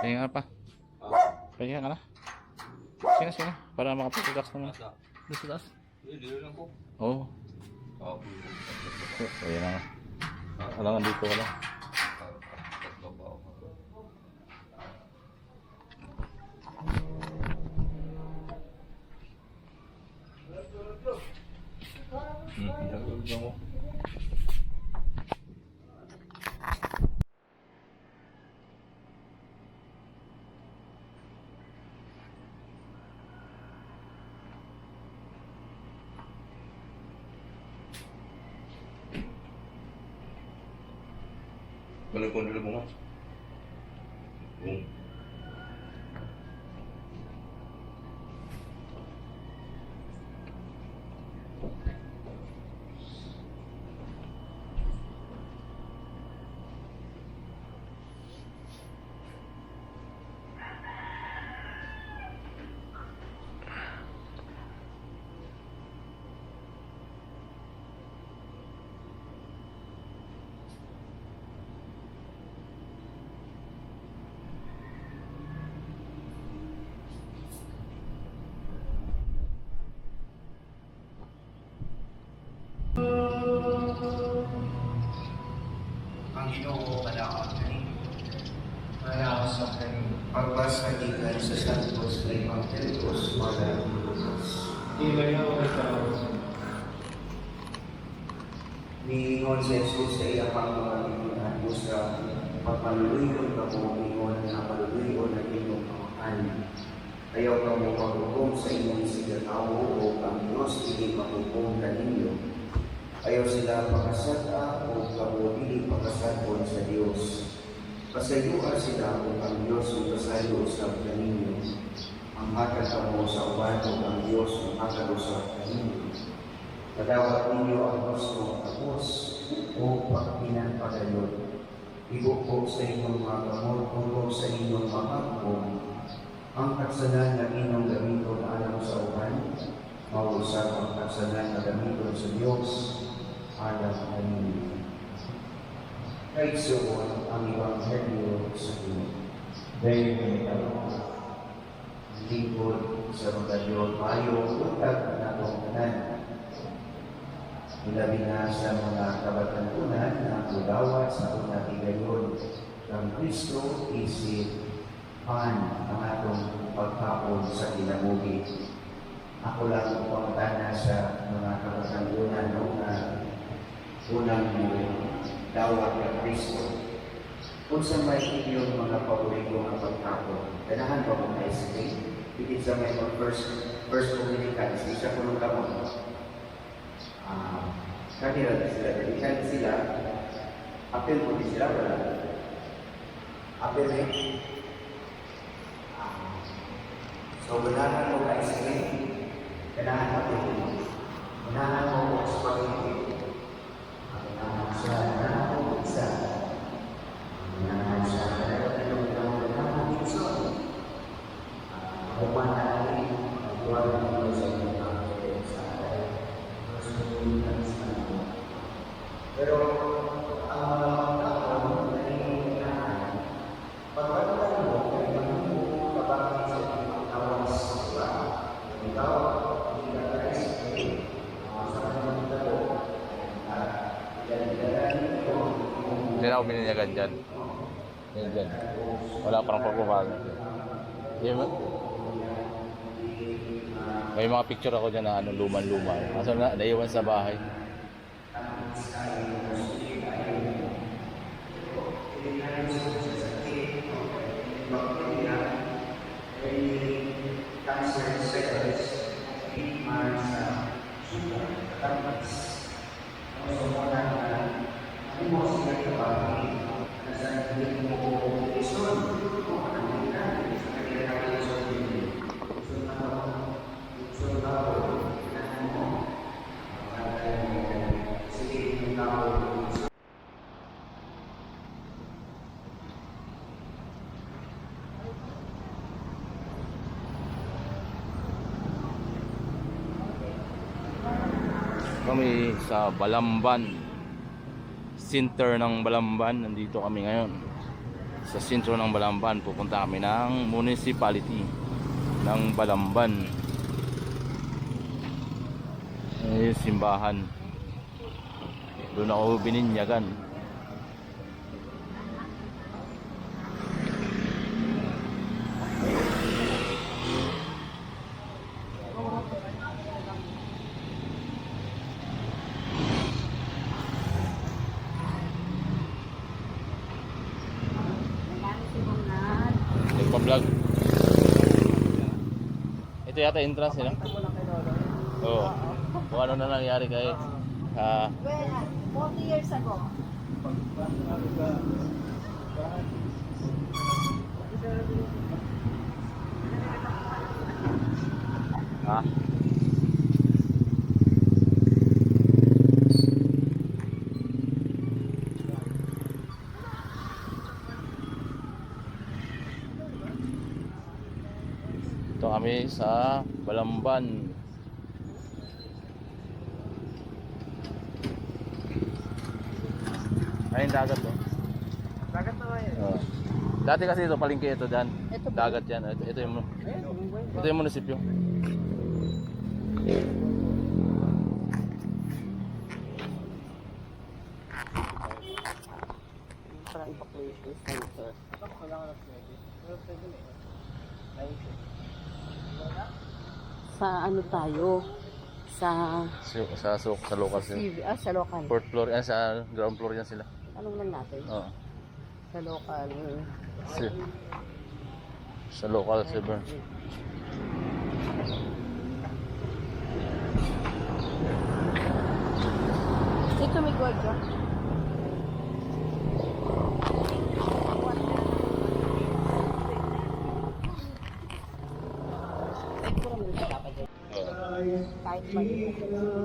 Kaya pa. Kaya ka na. Sino. Para makapag-relax naman. Doon sa taas. Dito lang po. Oo. Ayan na nga. Alangan dito ka lang. Balik ko nila bunga. Ang Ginoo malawak kani. Malawak sa kani. Pagpasagitan sa Santos kay Martirus Malang Lucas. Ilayaw ikaw. Niingon sa Jesus sa iyang pangangalimutan ko sa pagpaluloyon ka mo, ingon na paluloyon na inyong pamahan. Ayaw ka mo maghukom sa inyong sigatawo o ang Diyos hindi maghukom ka ninyo. Ayaw sila pakasata o kabudili pakasaton sa Diyos. Pasayuan sila kung ang Diyos ang pasayo sa kaninyo. Ang hatag ka mo sa uban o ang Diyos ang hatag sa kaninyo. Padawat ninyo ang gusto tapos o pagpinagpagayon. Ibukbo sa inyong mga kamot, tulong sa inyong mga kong. Ang taksanan na inyong gamiton alam sa uban, mausap ang taksanan na gamiton sa Diyos, alam na ninyo. Kahit suon ang Ebanghelyo sa inyo. Dahil ikaw. Lingkod sa mga Diyos, mayo, utag na itong kanan. Ilabi na sa mga kabatantunan na kudawat sa unang igayon ng Kristo isip pan ang atong pagkaon sa kinabuhi. Ako lang pangtana sa mga kabatantunan na unang dawat ng Kristo. Kung sa may inyong mga paborito ng pagkaon, ganahan ba mo na isipin? Hindi sa may first communicants, isa ko nung kamon. Kanila na sila, dalihan sila, apel mo din sila, wala. Apel eh. So, ganahan mo ka isipin, ganahan apel mo. Ganahan mo sa pag-ibig. Ganahan mo sa isa. Ganahan mo sa ganahan mo sa pagmanahin, pagkuhan mo sa mga pero ang tao na hihinahan, pagkakataon mo, ay magiging kapatid sa mga tawas sa iba. Ikaw, hindi ka guys, sa kanyang dalo, at dalidaran ito. Hindi na ako bininyagan dyan. Yan dyan. Wala parang pagkuhan. May mga picture ako dyan na luman-luma. Kaso naiwan sa bahay. Cancer cells, 8 months sa sugar, tapas. So, muna na, ano mo sila kapag nasa hindi mo isun, kung ano nila, sa kanila na isun din. Isun na ako, kailangan mo. Sige, yung tao, kami sa Balamban, center ng Balamban. Nandito kami ngayon sa sentro ng Balamban. Pupunta kami ng municipality ng Balamban. Ay, simbahan. Doon ako bininyagan. Nagpa-vlog. Ito yata entrance nila. Oo. Kung ano na nangyari kay Well, 40 years ago. ha? Ito kami sa Balamban. Ayun dagat to. Dagat na ngayon. Oo. Dati kasi ito palengke ito dyan. Ito ba? Dagat yan. Ito yung munisipyo. Parang evacuation center. Sa ano tayo? Sa Sa local sila. CV, sa local. Fourth floor, sa ground floor yan sila. Anong lang natin? Oo. Sa local. Si- Sa local server. Ito may gold dyan. Kahit mali.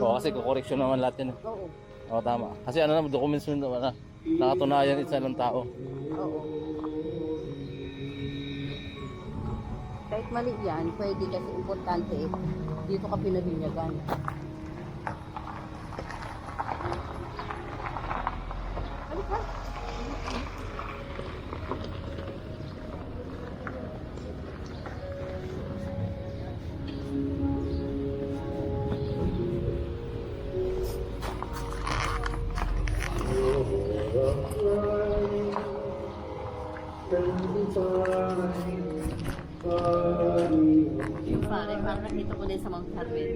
Oo, kasi kukoreksyon naman lahat yan. Oo. Oo, tama. Kasi ano naman, documents mo naman na nakatunayan isa ng tao. Oo. Kahit mali yan, pwede kasi importante eh. Dito ka pinabinyagan. Ano pa? Yung pare, parang nakita ko din sa Mount Carmel.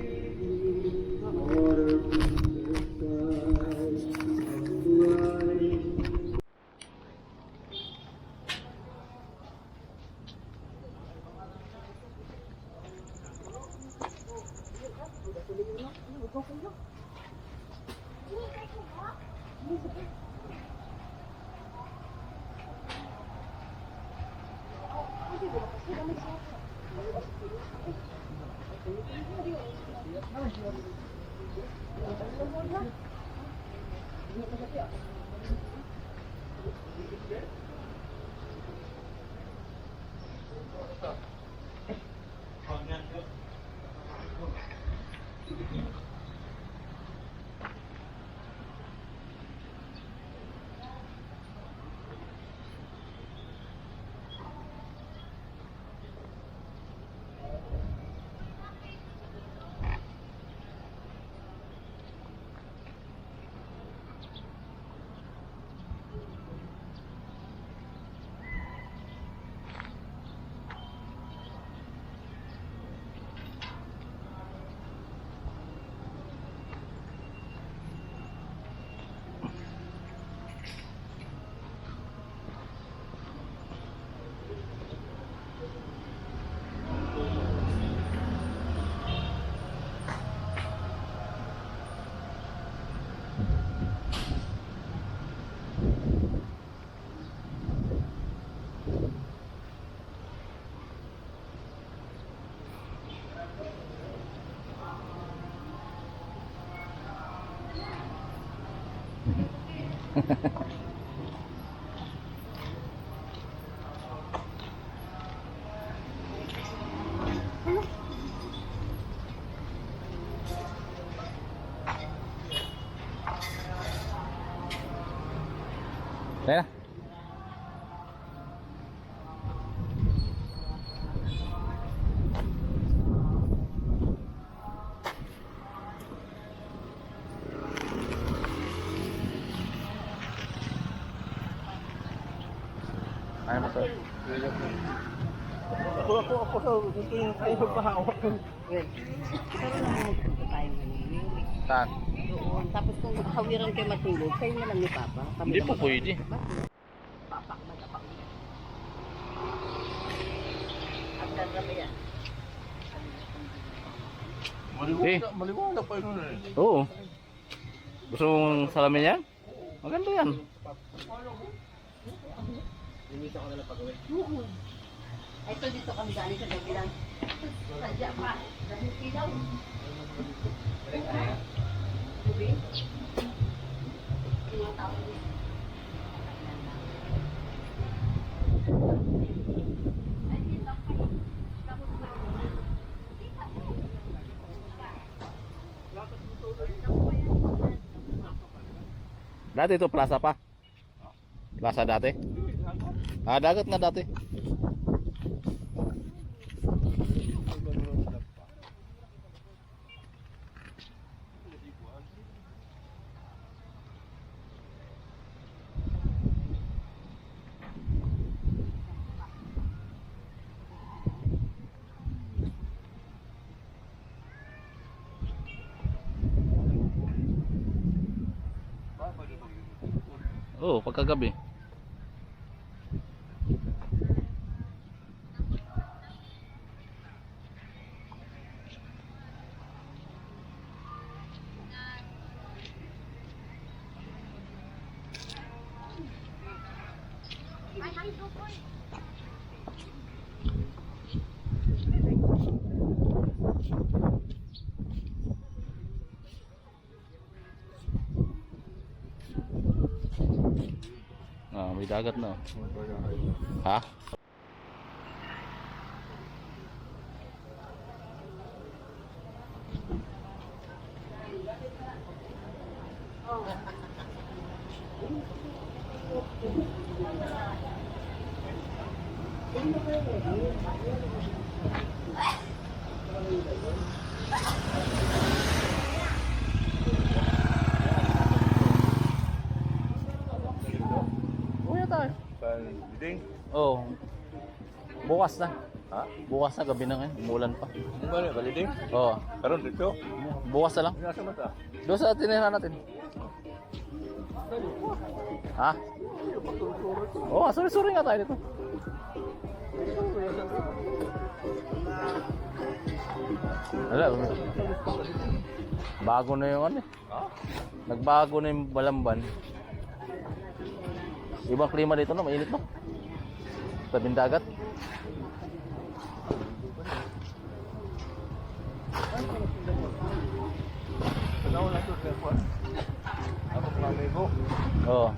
Ayaw mo sir. Ako, gusto yung kayo pahawak. Well, pero naman magpunta tayo ngayon. Saan? Doon. Tapos kung hawiran kayo matulog, kayo na lang ni Papa. Kami Hindi na po mag- pwede. Papak na kapak. Ang gagawin yan. Maliwala pa yun eh. Oo. Gusto mong salamin yan? Maganda yan. Ay, ito dito kami galing sa gabi lang. Sadya pa. Dahil ilaw. Gabi? Ilang taon din. Dati ito plaza pa. Plaza dati. Ah, dagat nga dati. Oo, pagkagabi. Ah, may dagat na. Ha? Uya tayo. Ding? Oh. Bukas na. Ha? Bukas na gabi na ngayon. Umulan pa. Ang gano'n, baliding? Oo. Karon dito? Bukas na lang. Nasa mata? Doon sa tinihan natin. Ha? Oo, sorry nga tayo dito. Wala. Bago na yung ano eh. Ha? Nagbago na yung Balamban. Ibang klima dito no, mainit no. Tabing dagat. Panaw na ito, sir Juan. Ako mga amigo. Oo.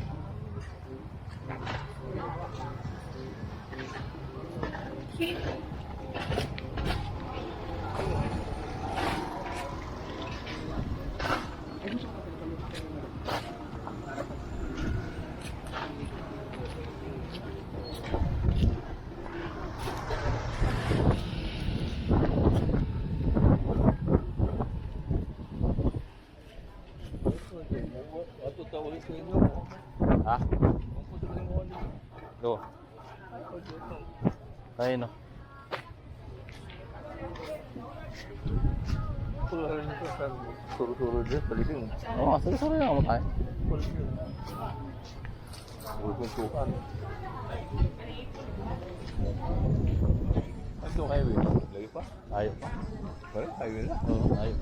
Ato ta ulit sa inyo. Ha? Ang puto rin mo ulit. Go. Ayun no. Pula rin ito sa suru-suru dyan, baliding. Oo, sorry nga mo tayo. Huwag kong tukan. Ito highway. Lagi pa? Ayaw pa. Wala, highway na. Oo, ayaw.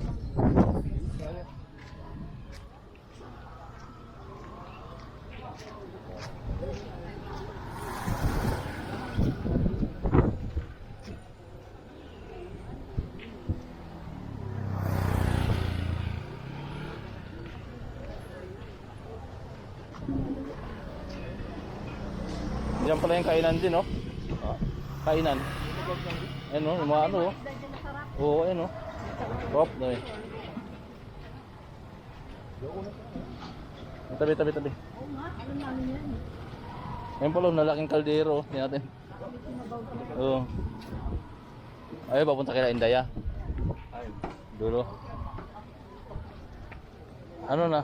Diyan pala yung kainan din, oh. Ha? Kainan. Ayun, oh, yung mga ano, oh. Oo, ayun, oh. Hop, dami. Tabi. Ayun pala, nalaking kaldero, oh. Tingnan natin. Oo. Ay, papunta kila Indaya. Ay. Dulo. Ano na?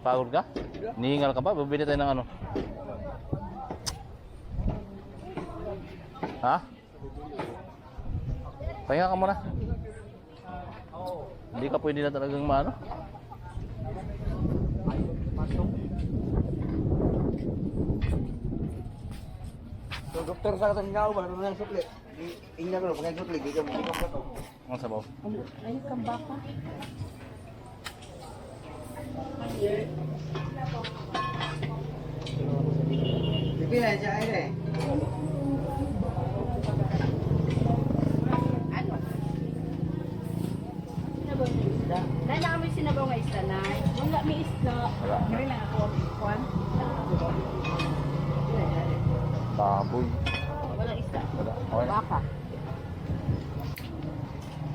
Pagod ka? Nihingal ka pa? Bibili tayo ng ano? Ha? Pahinga ka muna. Hindi ka pwede na talagang maano. So, doktor sa katang nga ba? Ano nang supli? Ingnan ko, pagkain supli. Di ka mo ka to. Ang sabaw. Ayun kang baka. Pipila siya ay eh. Ano? Sinabaw ng isda. Dahil na kami sinabaw ng isda na. Wala may isda. Wala. Meron lang ako. Kwan? Baboy. Walang isda. Wala. Okay. Baka.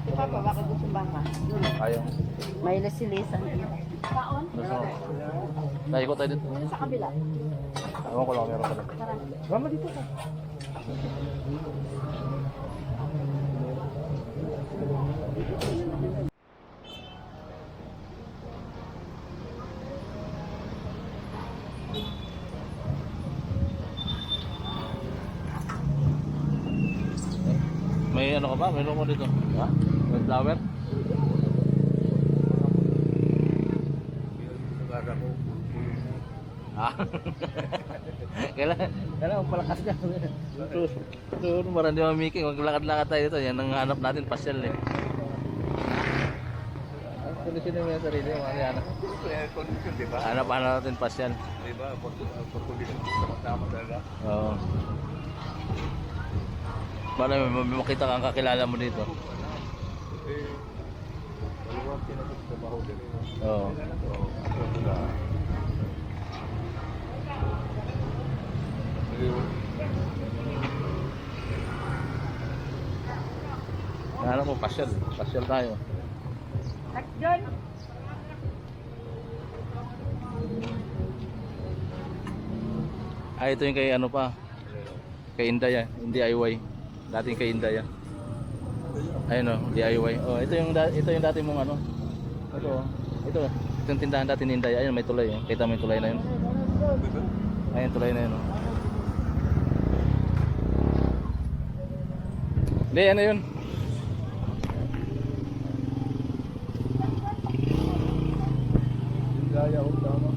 Si Papa, baka gusto baka. Ayaw. May lasilisan. Kaon? Gusto mo? Naikot tayo dito. Sa kabila. Ewan ko lang meron pala. Tara. Mama dito ka. May ano ka ba? Meron ko dito. Ha? May flower? Nagara ko. Ha? Kailangan palakas ka. Ito, marang di mamiki. Maglakad-lakad tayo dito. Yan ang hanap natin, pasyal eh. Solusyon mo yung sarili mo. Ano Condition, di ba? hanap natin pasyal. Di ba? Pag condition, tama talaga. Oo. Para may makita kang kakilala mo dito. Eh, maluwag kinapagtrabaho din. Oo. Hanap mo, pasyal. Pasyal tayo. Takjon! Ah, ito yung kay ano pa. Kay Indaya, hindi DIY. Dating kay Indaya. Ayun oh, DIY. Oh, ito yung dati mong ano. Ito oh. Ito yung tindahan dati ni Indaya. Ayun, may tulay oh. Kita mo yung tulay na yun. Ayun, tulay na yun oh. Hindi, ano yun? Gaya ko tama.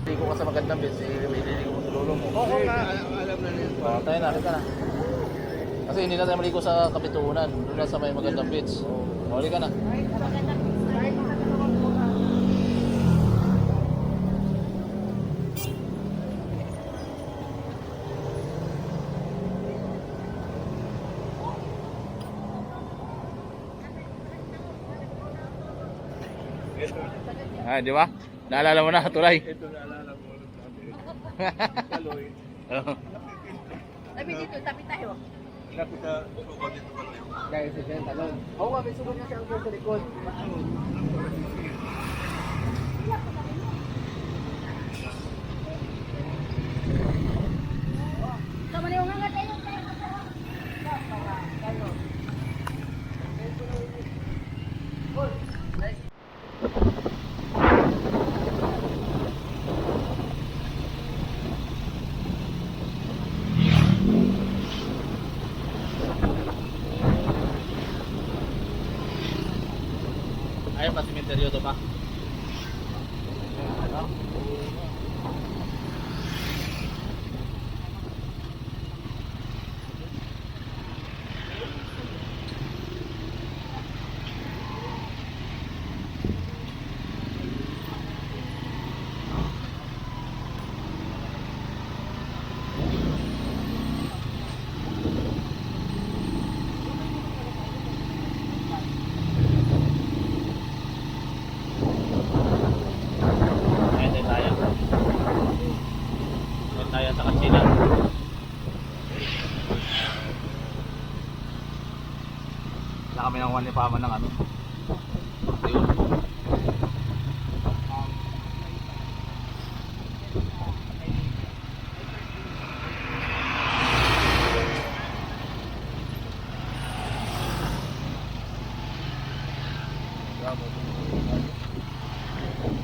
Hindi ko ka sa magandang bits. May lilig mo sa lolo mo. Oo nga, alam na niya. Oh, tayo na, kita na. Kasi hindi na tayo maligo sa Kapitunan. Doon na sa may magandang beach. Huli ka na. Ah, di ba? Naalala mo na, tulay. Ito naalala mo ulit natin. Kaloy. Oo. Tabi dito, tabi tayo. Lapit sa sukat dito kasi. Guys, siya talon. Oo nga, may sugat na siya ang sa likod. Tama na yung hangat tayo. Ayun pa, simenteryo to pa. Ayun tayo. Ayun tayo sa Katsina. Wala kami ng one pa ng ano. Ayun.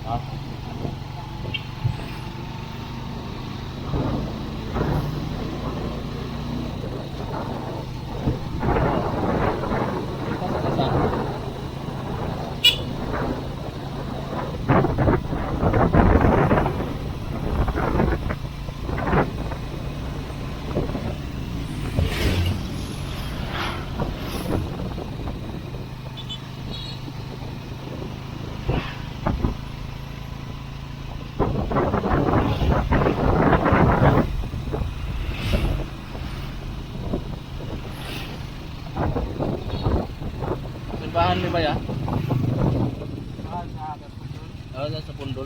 Ha? ba ya? Sa pundol.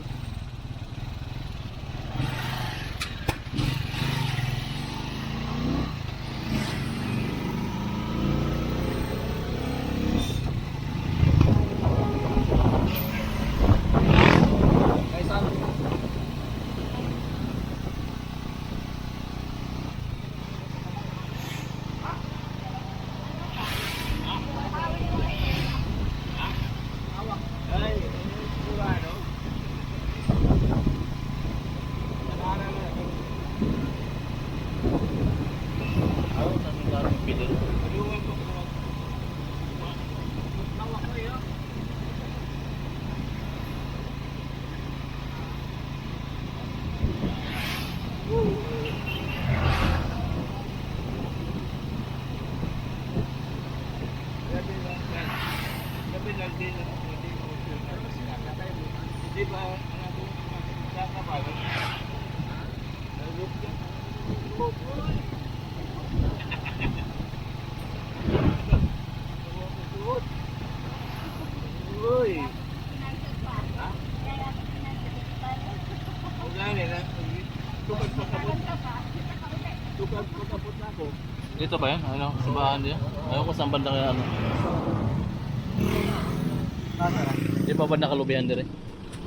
Dito ba yan? Ano? Simbahan niya? Ayaw ko saan banda kaya ano. Di ba banda kalubihan dire?